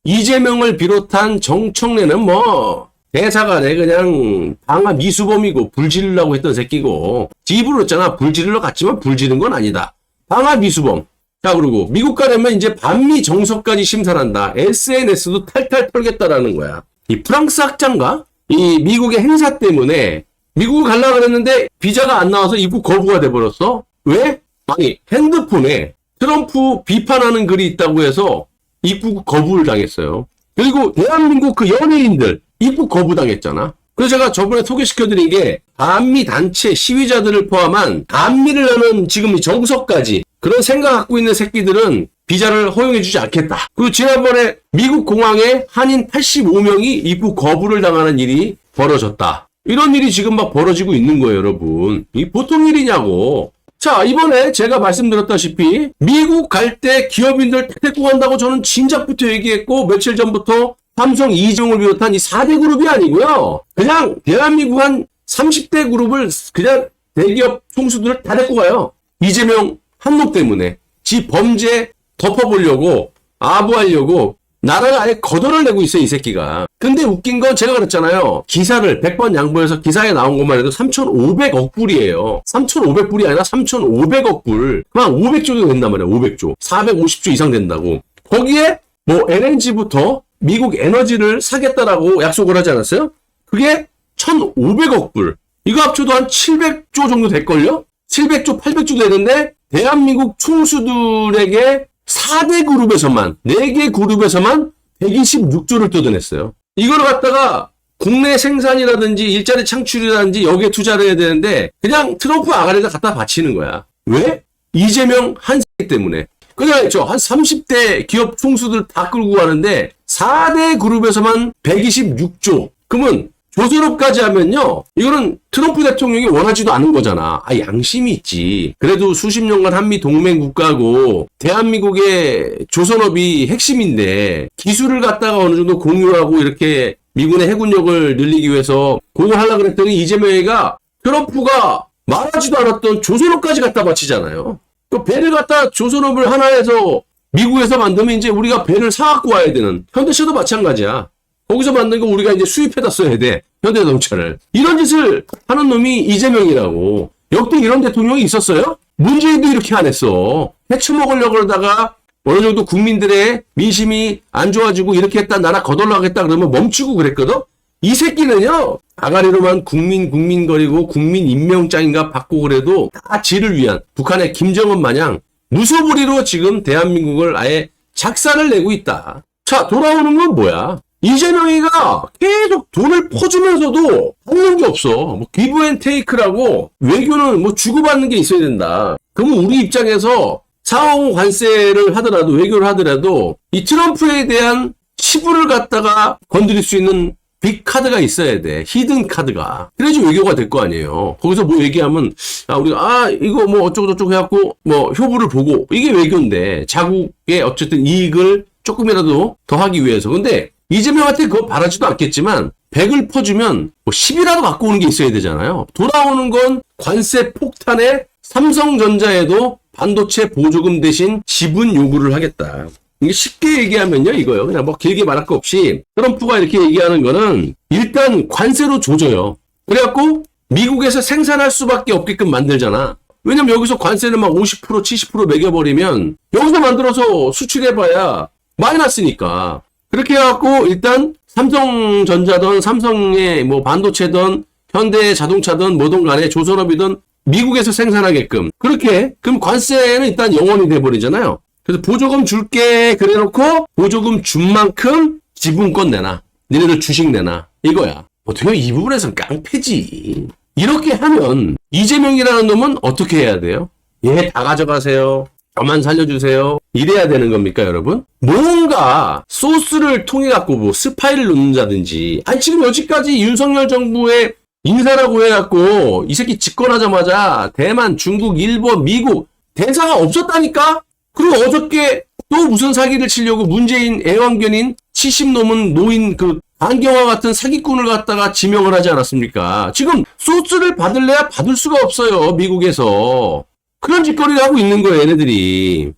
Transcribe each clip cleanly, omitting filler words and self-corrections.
이재명을 비롯한 정청래는 뭐 대사관에 그냥 방아 미수범이고 불 지르려고 했던 새끼고 집으로 했잖아. 불 지르러 갔지만 불 지른 건 아니다. 방아 미수범. 자, 그리고 미국 가려면 이제 반미 정서까지 심사한다. SNS도 탈탈 털겠다라는 거야. 이 프랑스 학자인가? 이 미국의 행사 때문에 미국을 가려고 그랬는데 비자가 안 나와서 입국 거부가 돼버렸어. 왜? 아니, 핸드폰에 트럼프 비판하는 글이 있다고 해서 입국 거부를 당했어요. 그리고 대한민국 그 연예인들 입국 거부당했잖아. 그래서 제가 저번에 소개시켜드린 게 반미 단체 시위자들을 포함한 반미를 하는 지금 이 정서까지 그런 생각 갖고 있는 새끼들은 비자를 허용해주지 않겠다. 그리고 지난번에 미국 공항에 한인 85명이 입국 거부를 당하는 일이 벌어졌다. 이런 일이 지금 막 벌어지고 있는 거예요, 여러분. 이 보통 일이냐고. 자, 이번에 제가 말씀드렸다시피 미국 갈 때 기업인들 데리고 간다고 저는 진작부터 얘기했고 며칠 전부터 삼성 이재용을 비롯한 이 4대 그룹이 아니고요. 그냥 대한민국 한 30대 그룹을 그냥 대기업 총수들을 다 데리고 가요. 이재명 한몫 때문에 지 범죄 덮어보려고 아부하려고 나라를 아예 거덜을 내고 있어요, 이 새끼가. 근데 웃긴 건 제가 그랬잖아요. 기사를 100번 양보해서 기사에 나온 것만 해도 3,500억 불이에요. 3,500불이 아니라 3,500억 불. 그만 500조도 된단 말이에요, 500조. 450조 이상 된다고. 거기에 뭐 LNG부터 미국 에너지를 사겠다라고 약속을 하지 않았어요? 그게 1,500억 불. 이거 합쳐도 한 700조 정도 될걸요? 700조, 800조 되는데 대한민국 총수들에게 4대 그룹에서만 4개 그룹에서만 126조를 뜯어냈어요. 이걸 갖다가 국내 생산이라든지 일자리 창출이라든지 여기에 투자를 해야 되는데 그냥 트럼프 아가리에다 갖다 바치는 거야. 왜? 이재명 한 새끼 때문에. 그냥 한 30대 기업 총수들 다 끌고 가는데 4대 그룹에서만 126조. 그러면 조선업까지 하면요. 이거는 트럼프 대통령이 원하지도 않은 거잖아. 아, 양심이 있지. 그래도 수십 년간 한미 동맹 국가고 대한민국의 조선업이 핵심인데 기술을 갖다가 어느 정도 공유하고 이렇게 미군의 해군력을 늘리기 위해서 그걸 하려고 그랬더니 이재명이가 트럼프가 말하지도 않았던 조선업까지 갖다 바치잖아요. 그 배를 갖다 조선업을 하나에서 미국에서 만들면 이제 우리가 배를 사갖고 와야 되는 현대차도 마찬가지야. 거기서 만든 거 우리가 이제 수입해다 써야 돼. 현대자동차를. 이런 짓을 하는 놈이 이재명이라고. 역대 이런 대통령이 있었어요? 문재인도 이렇게 안 했어. 헤쳐먹으려고 그러다가 어느 정도 국민들의 민심이 안 좋아지고 이렇게 했다 나라 거덜나겠다 그러면 멈추고 그랬거든? 이 새끼는요. 아가리로만 국민거리고 국민 임명장인가 받고 그래도 다 지를 위한 북한의 김정은 마냥 무소불위로 지금 대한민국을 아예 작살을 내고 있다. 자, 돌아오는 건 뭐야? 이재명이가 계속 돈을 퍼주면서도 받는 게 없어. 뭐 기브앤테이크라고 외교는 뭐 주고받는 게 있어야 된다. 그러면 우리 입장에서 상호 관세를 하더라도 외교를 하더라도 이 트럼프에 대한 치부를 갖다가 건드릴 수 있는 빅 카드가 있어야 돼. 히든 카드가. 그래야지 외교가 될 거 아니에요. 거기서 뭐 얘기하면 우리가 이거 뭐 어쩌고저쩌고 해갖고 뭐 효부를 보고 이게 외교인데 자국의 어쨌든 이익을 조금이라도 더 하기 위해서. 근데 이재명한테 그거 바라지도 않겠지만 100을 퍼주면 뭐 10이라도 갖고 오는 게 있어야 되잖아요. 돌아오는 건 관세 폭탄에 삼성전자에도 반도체 보조금 대신 지분 요구를 하겠다. 이게 쉽게 얘기하면요, 이거요. 그냥 뭐 길게 말할 거 없이 트럼프가 이렇게 얘기하는 거는 일단 관세로 조져요. 그래갖고 미국에서 생산할 수밖에 없게끔 만들잖아. 왜냐면 여기서 관세를 막 50%, 70% 매겨버리면 여기서 만들어서 수출해봐야 마이너스니까. 그렇게 해갖고 일단 삼성전자든 삼성의 뭐 반도체든 현대자동차든 뭐든 간에 조선업이든 미국에서 생산하게끔 그렇게 그럼 관세는 일단 영원히 돼버리잖아요. 그래서 보조금 줄게 그래놓고 보조금 준 만큼 지분권 내놔. 니네들 주식 내놔. 이거야. 어떻게 보면 이 부분에서는 깡패지. 이렇게 하면 이재명이라는 놈은 어떻게 해야 돼요? 얘 다 가져가세요. 저만 살려주세요. 이래야 되는 겁니까, 여러분? 뭔가 소스를 통해 갖고 뭐 스파이를 놓는다든지. 아니 지금 여지까지 윤석열 정부의 인사라고 해갖고 이 새끼 집권하자마자 대만, 중국, 일본, 미국 대사가 없었다니까? 그리고 어저께 또 무슨 사기를 치려고 문재인 애완견인 70 넘은 노인 그 안경화 같은 사기꾼을 갖다가 지명을 하지 않았습니까? 지금 소스를 받을래야 받을 수가 없어요, 미국에서. 그런 짓거리를 하고 있는 거예요, 얘네들이.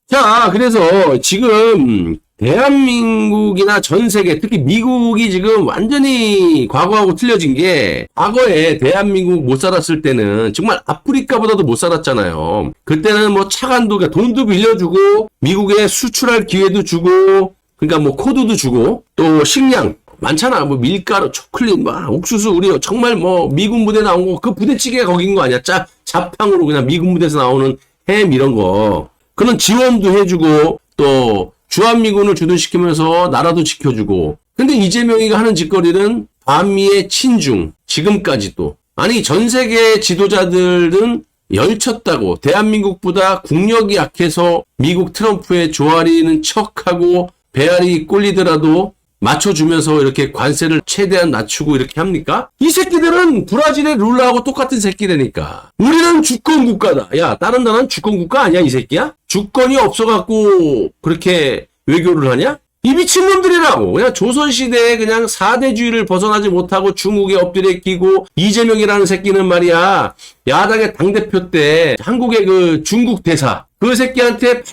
자, 그래서 지금 대한민국이나 전 세계, 특히 미국이 지금 완전히 과거하고 틀려진 게, 과거에 대한민국 못 살았을 때는 정말 아프리카보다도 못 살았잖아요. 그때는 뭐 차관도, 그러니까 돈도 빌려주고, 미국에 수출할 기회도 주고, 그러니까 뭐 코드도 주고, 또 식량 많잖아. 뭐 밀가루, 초콜릿, 막 옥수수, 우리 정말 뭐 미군 부대 나온 거, 그 부대찌개가 거긴 거 아니야? 자팡으로 그냥 미군 부대에서 나오는 햄 이런 거. 그런 지원도 해주고, 또 주한미군을 주둔시키면서 나라도 지켜주고. 근데 이재명이가 하는 짓거리는 반미의 친중, 지금까지도. 아니, 전 세계 지도자들은 열쳤다고, 대한민국보다 국력이 약해서 미국 트럼프에 조아리는 척하고 배알이 꼴리더라도 맞춰주면서 이렇게 관세를 최대한 낮추고 이렇게 합니까? 이 새끼들은 브라질의 룰라하고 똑같은 새끼라니까. 우리는 주권 국가다. 야, 다른 나라는 주권 국가 아니야, 이 새끼야? 주권이 없어갖고 그렇게 외교를 하냐? 이 미친놈들이라고. 그냥 조선시대에 그냥 4대주의를 벗어나지 못하고 중국에 엎드려 끼고, 이재명이라는 새끼는 말이야, 야당의 당대표 때 한국의 그 중국 대사, 그 새끼한테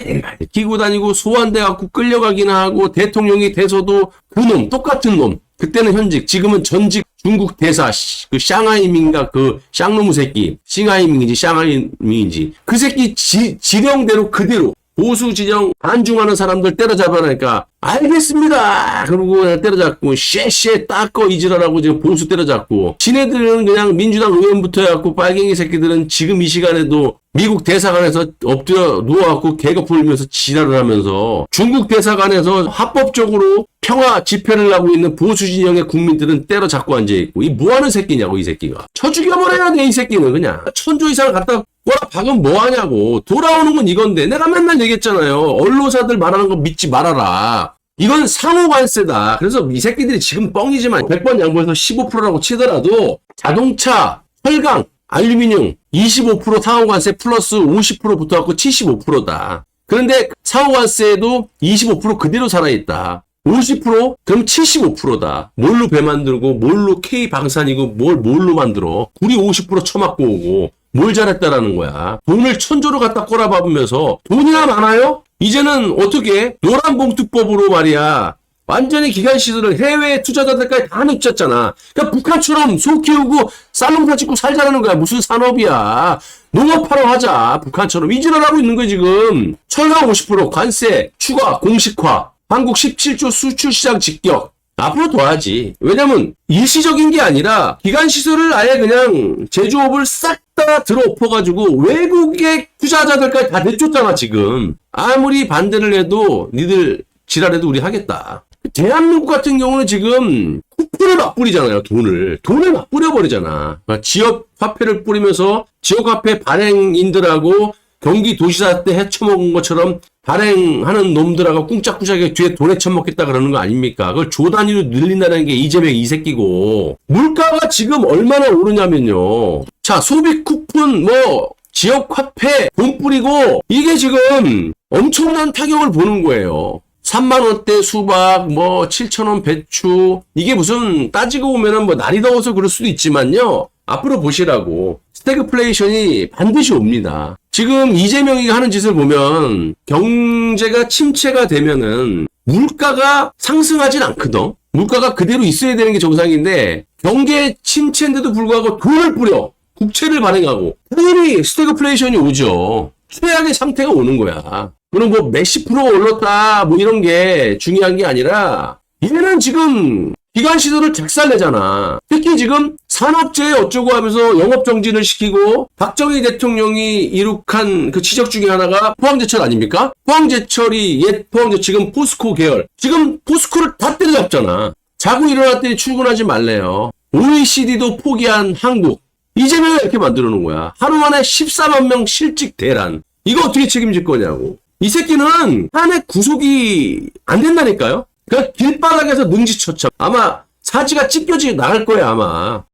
기고 다니고 소환돼 갖고 끌려가기나 하고, 대통령이 돼서도 그 놈, 똑같은 놈. 그때는 현직, 지금은 전직 중국 대사, 그 샹하이민가 그 샹놈의 새끼, 싱하이민인지 샹하이민인지, 그 새끼 지령대로 그대로 보수 진영 반중하는 사람들 때려잡아라니까, 알겠습니다. 그러고 그냥 때려잡고, 쉐쉐 따꺼 이지라라고 지금 보수 때려잡고, 지네들은 그냥 민주당 의원부터 해갖고, 빨갱이 새끼들은 지금 이 시간에도 미국 대사관에서 엎드려 누워갖고 개가 풀면서 지랄을 하면서, 중국 대사관에서 합법적으로 평화 집회를 하고 있는 보수 진영의 국민들은 때려잡고 앉아있고, 이 뭐하는 새끼냐고, 이 새끼가. 쳐 죽여버려야 돼, 이 새끼는 그냥. 천조 이상을 갖다 뭐라 박은 뭐하냐고. 돌아오는 건 이건데, 내가 맨날 얘기했잖아요. 언론사들 말하는 거 믿지 말아라. 이건 상호관세다. 그래서 이 새끼들이 지금 뻥이지만 100번 양보해서 15%라고 치더라도, 자동차, 철강, 알루미늄 25% 상호관세 플러스 50% 붙어갖고 75%다. 그런데 상호관세에도 25% 그대로 살아있다. 50%? 그럼 75%다. 뭘로 배 만들고, 뭘로 K방산이고, 뭘로 만들어. 우리 50% 처맞고 오고, 뭘 잘했다라는 거야. 돈을 천조로 갖다 꼬라박으면서, 돈이나 많아요? 이제는 어떻게? 노란봉투법으로 말이야. 완전히 기관시설을 해외 투자자들까지 다 늦췄잖아. 그러니까 북한처럼 소 키우고 쌀농사 짓고 살자라는 거야. 무슨 산업이야. 농업하러 하자. 북한처럼 이질하고 있는 거야 지금. 철강 50% 관세 추가 공식화. 한국 17조 수출시장 직격. 앞으로 더 하지. 왜냐면 일시적인 게 아니라 기관시설을 아예 그냥 제조업을 싹 다 들어 엎어가지고 외국의 투자자들까지 다 내쫓잖아 지금. 아무리 반대를 해도 니들 지랄해도 우리 하겠다. 대한민국 같은 경우는 지금 쿠폰을 막 뿌리잖아요. 돈을 막 뿌려버리잖아. 지역 화폐를 뿌리면서 지역 화폐 발행인들하고 경기도시사 때 헤쳐먹은 것처럼 발행하는 놈들하고 꿍짝꿍짝하게 뒤에 돈 헤쳐먹겠다 그러는 거 아닙니까? 그걸 조 단위로 늘린다는 게 이재명 이 새끼고. 물가가 지금 얼마나 오르냐면요. 자, 소비 쿠폰 뭐 지역 화폐 돈 뿌리고 이게 지금 엄청난 타격을 보는 거예요. 3만원대 수박, 뭐 7,000원 배추, 이게 무슨 따지고 보면은 뭐 날이 더워서 그럴 수도 있지만요. 앞으로 보시라고. 스태그플레이션이 반드시 옵니다. 지금 이재명이 하는 짓을 보면 경제가 침체가 되면은 물가가 상승하진 않거든. 물가가 그대로 있어야 되는 게 정상인데 경제 침체인데도 불구하고 돈을 뿌려. 국채를 발행하고. 당연히 스태그플레이션이 오죠. 최악의 상태가 오는 거야. 그럼 뭐 몇십 프로 올랐다 뭐 이런 게 중요한 게 아니라 얘는 지금 기관시설을 작살내잖아. 특히 지금 산업재해 어쩌고 하면서 영업정지를 시키고 박정희 대통령이 이룩한 그 지적 중에 하나가 포항제철 아닙니까? 포항제철이 옛 포항제 지금 포스코 계열. 지금 포스코를 다 때려잡잖아. 자고 일어났더니 출근하지 말래요. OECD도 포기한 한국. 이재명이 이렇게 만들어 놓은 거야. 하루 만에 14만 명 실직 대란. 이거 어떻게 책임질 거냐고. 이 새끼는 탄핵 구속이 안 된다니까요? 그러니까 길바닥에서 능지처참. 아마 사지가 찢겨지 나갈 거야 아마.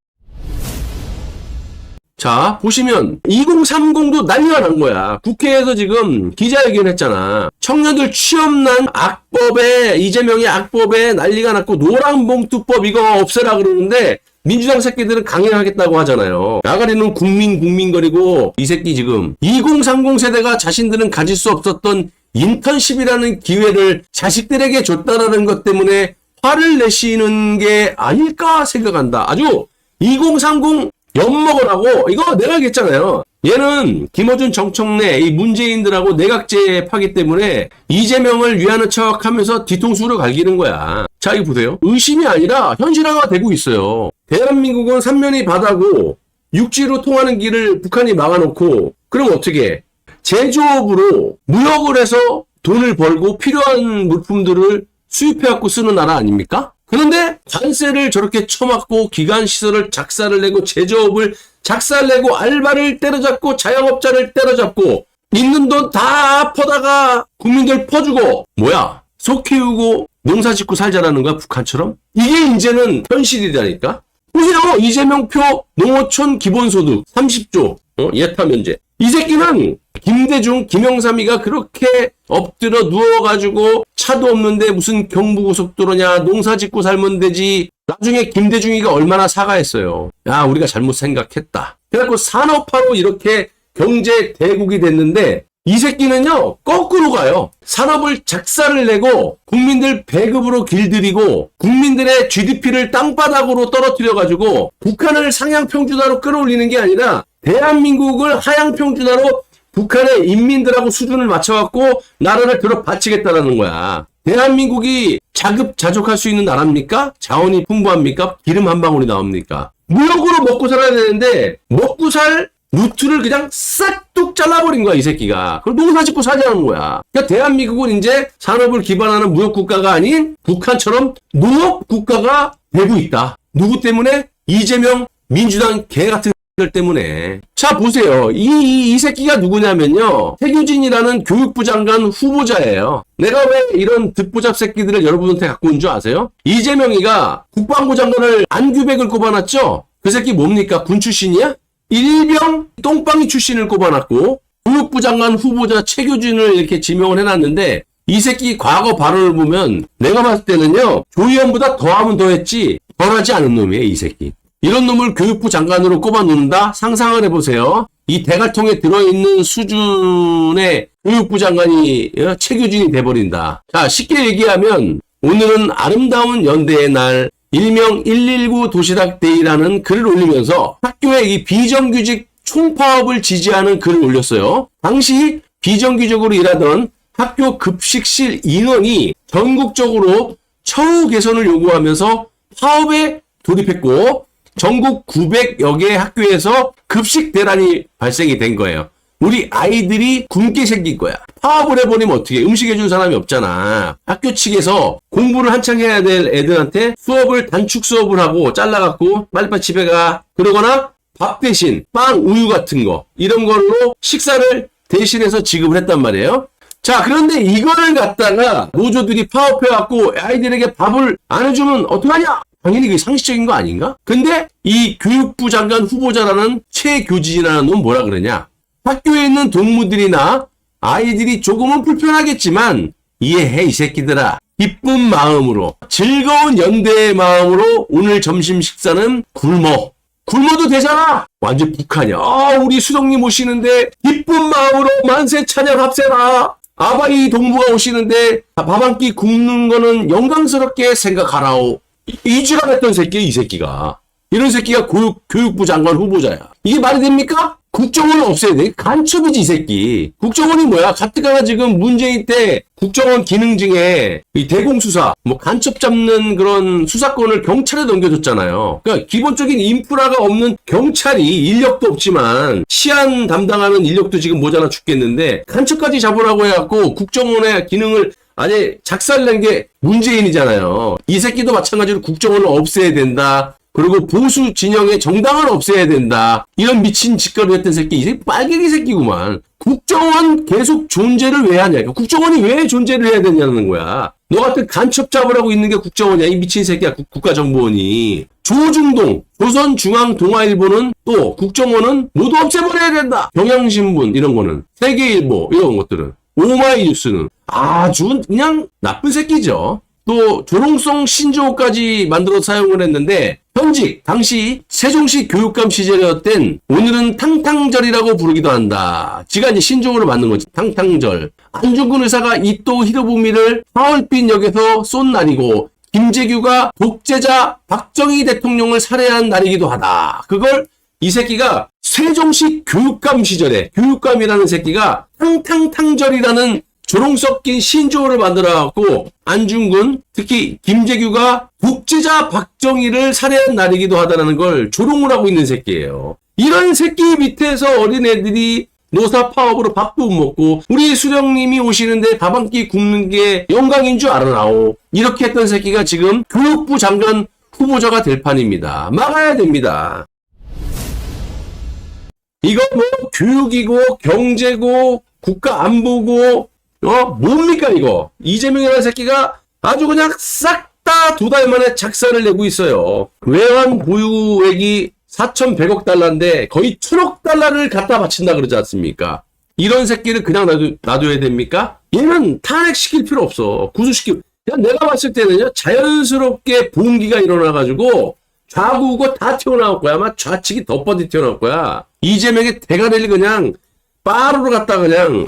자, 보시면 2030도 난리가 난 거야. 국회에서 지금 기자회견 했잖아. 청년들 취업난 악법에, 이재명의 악법에 난리가 났고 노란봉투법 이거 없애라 그러는데 민주당 새끼들은 강행하겠다고 하잖아요. 나가리는 국민거리고 이 새끼 지금 2030 세대가 자신들은 가질 수 없었던 인턴십이라는 기회를 자식들에게 줬다라는 것 때문에 화를 내시는 게 아닐까 생각한다. 아주 2030 엿먹으라고 이거 내가 얘기했잖아요. 얘는 김어준, 정청래, 이 문재인들하고 내각제 파기 때문에 이재명을 위하는 척하면서 뒤통수로 갈기는 거야. 자, 이거 보세요. 의심이 아니라 현실화가 되고 있어요. 대한민국은 삼면이 바다고 육지로 통하는 길을 북한이 막아놓고 그럼 어떻게 해? 제조업으로 무역을 해서 돈을 벌고 필요한 물품들을 수입해갖고 쓰는 나라 아닙니까? 그런데 관세를 저렇게 쳐맞고 기관시설을 작사를 내고 제조업을 작사를 내고 알바를 때려잡고 자영업자를 때려잡고 있는 돈 다 퍼다가 국민들 퍼주고 뭐야? 소 키우고 농사 짓고 살자라는 거야 북한처럼? 이게 이제는 현실이라니까? 보세요. 이재명표 농어촌 기본소득 30조 예타 면제. 이 새끼는 김대중, 김영삼이가 그렇게 엎드려 누워가지고 차도 없는데 무슨 경부고속도로냐 농사 짓고 살면 되지. 나중에 김대중이가 얼마나 사과했어요. 야 우리가 잘못 생각했다. 그래갖고 산업화로 이렇게 경제 대국이 됐는데 이 새끼는요 거꾸로 가요. 산업을 작사를 내고 국민들 배급으로 길들이고 국민들의 GDP를 땅바닥으로 떨어뜨려가지고 북한을 상향평준화로 끌어올리는 게 아니라 대한민국을 하향평준화로 북한의 인민들하고 수준을 맞춰갖고 나라를 들어 바치겠다라는 거야. 대한민국이 자급자족할 수 있는 나라입니까? 자원이 풍부합니까? 기름 한 방울이 나옵니까? 무역으로 먹고 살아야 되는데 먹고 살 루트를 그냥 싹둑 잘라버린 거야 이 새끼가. 그걸 농사 짓고 살자는 거야. 그러니까 대한민국은 이제 산업을 기반하는 무역국가가 아닌 북한처럼 농업국가가 되고 있다. 누구 때문에? 이재명 민주당 개 같은 때문에. 자 보세요. 이 새끼가 누구냐면요. 태규진이라는 교육부 장관 후보자예요. 내가 왜 이런 듣보잡 새끼들을 여러분한테 갖고 온 줄 아세요? 이재명이가 국방부 장관을 안규백을 꼽아놨죠? 그 새끼 뭡니까? 군 출신이야? 일병 똥방이 출신을 꼽아놨고 교육부 장관 후보자 최규진을 이렇게 지명을 해놨는데 이 새끼 과거 발언을 보면 내가 봤을 때는요. 조의원보다 더하면 더했지 덜하지 않은 놈이에요. 이 새끼. 이런 놈을 교육부 장관으로 꼽아놓는다? 상상을 해보세요. 이 대갈통에 들어있는 수준의 교육부 장관이 최규진이 돼버린다. 자, 쉽게 얘기하면 오늘은 아름다운 연대의 날 일명 119 도시락 데이라는 글을 올리면서 학교의 이 비정규직 총파업을 지지하는 글을 올렸어요. 당시 비정규직으로 일하던 학교 급식실 인원이 전국적으로 처우 개선을 요구하면서 파업에 돌입했고 전국 900여 개 학교에서 급식 대란이 발생이 된 거예요. 우리 아이들이 굶게 생긴 거야. 파업을 해버리면 어떻게 음식 해준 사람이 없잖아. 학교 측에서 공부를 한창 해야 될 애들한테 수업을 단축 수업을 하고 잘라갖고 빨리빨리 집에 가. 그러거나 밥 대신 빵, 우유 같은 거 이런 걸로 식사를 대신해서 지급을 했단 말이에요. 자 그런데 이거를 갖다가 노조들이 파업해갖고 아이들에게 밥을 안 해주면 어떡하냐? 당연히 그게 상식적인 거 아닌가? 근데 이 교육부 장관 후보자라는 최교진이라는 놈 뭐라 그러냐? 학교에 있는 동무들이나 아이들이 조금은 불편하겠지만 이해해 이 새끼들아. 기쁜 마음으로 즐거운 연대의 마음으로 오늘 점심 식사는 굶어도 되잖아. 완전 북한이야. 우리 수석님 오시는데 기쁜 마음으로 만세 찬양 합세라. 아바이 동무가 오시는데 밥 한 끼 굶는 거는 영광스럽게 생각하라오. 이지랄했던 새끼야 이 새끼가. 이런 새끼가 교육부 장관 후보자야. 이게 말이 됩니까? 국정원을 없애야 돼. 간첩이지 이 새끼. 국정원이 뭐야? 가뜩가나 지금 문재인 때 국정원 기능 중에 이 대공수사 뭐 간첩 잡는 그런 수사권을 경찰에 넘겨줬잖아요. 그러니까 기본적인 인프라가 없는 경찰이 인력도 없지만 치안 담당하는 인력도 지금 모자라 죽겠는데 간첩까지 잡으라고 해갖고 국정원의 기능을 아니 작살낸 게 문재인이잖아요. 이 새끼도 마찬가지로 국정원을 없애야 된다. 그리고 보수 진영의 정당을 없애야 된다. 이런 미친 짓거리 했던 새끼. 이 새끼 빨갱이 새끼구만. 국정원 계속 존재를 왜 하냐. 국정원이 왜 존재를 해야 되냐는 거야. 너 같은 간첩 잡으라고 있는 게 국정원이야. 이 미친 새끼야. 국가정보원이. 조중동, 조선중앙동아일보는 또 국정원은 모두 없애버려야 된다. 경향신문 이런 거는. 세계일보 이런 것들은. 오마이뉴스는 아주 그냥 나쁜 새끼죠. 또 조롱성 신조어까지 만들어 사용을 했는데 현직 당시 세종시 교육감 시절이었던 오늘은 탕탕절이라고 부르기도 한다. 지가 이제 신조어를 만든 거지. 탕탕절. 안중근 의사가 이토 히로부미를 하얼빈 역에서 쏜 날이고 김재규가 독재자 박정희 대통령을 살해한 날이기도 하다. 그걸 이 새끼가 세종시 교육감 시절에 교육감이라는 새끼가 탕탕탕절이라는 조롱 섞인 신조어를 만들어갖고 안중근 특히 김재규가 독재자 박정희를 살해한 날이기도 하다는 걸 조롱을 하고 있는 새끼예요. 이런 새끼 밑에서 어린애들이 노사 파업으로 밥도 못 먹고 우리 수령님이 오시는데 밥 한 끼 굶는 게 영광인 줄 알아나오. 이렇게 했던 새끼가 지금 교육부 장관 후보자가 될 판입니다. 막아야 됩니다. 이거 뭐 교육이고 경제고 국가 안보고 뭡니까 이거. 이재명이라는 새끼가 아주 그냥 싹 다 2달 만에 작사를 내고 있어요. 외환 보유액이 4,100억 달러인데 거의 1,000억 달러를 갖다 바친다 그러지 않습니까? 이런 새끼를 그냥 놔둬야 됩니까? 얘는 탄핵시킬 필요 없어. 구수시키고. 그냥 내가 봤을 때는요, 자연스럽게 봉기가 일어나가지고 좌우고 다 튀어나올 거야. 아마 좌측이 더 뻗이 튀어나올 거야. 이재명의 대가리를 그냥 빠르로 갖다 그냥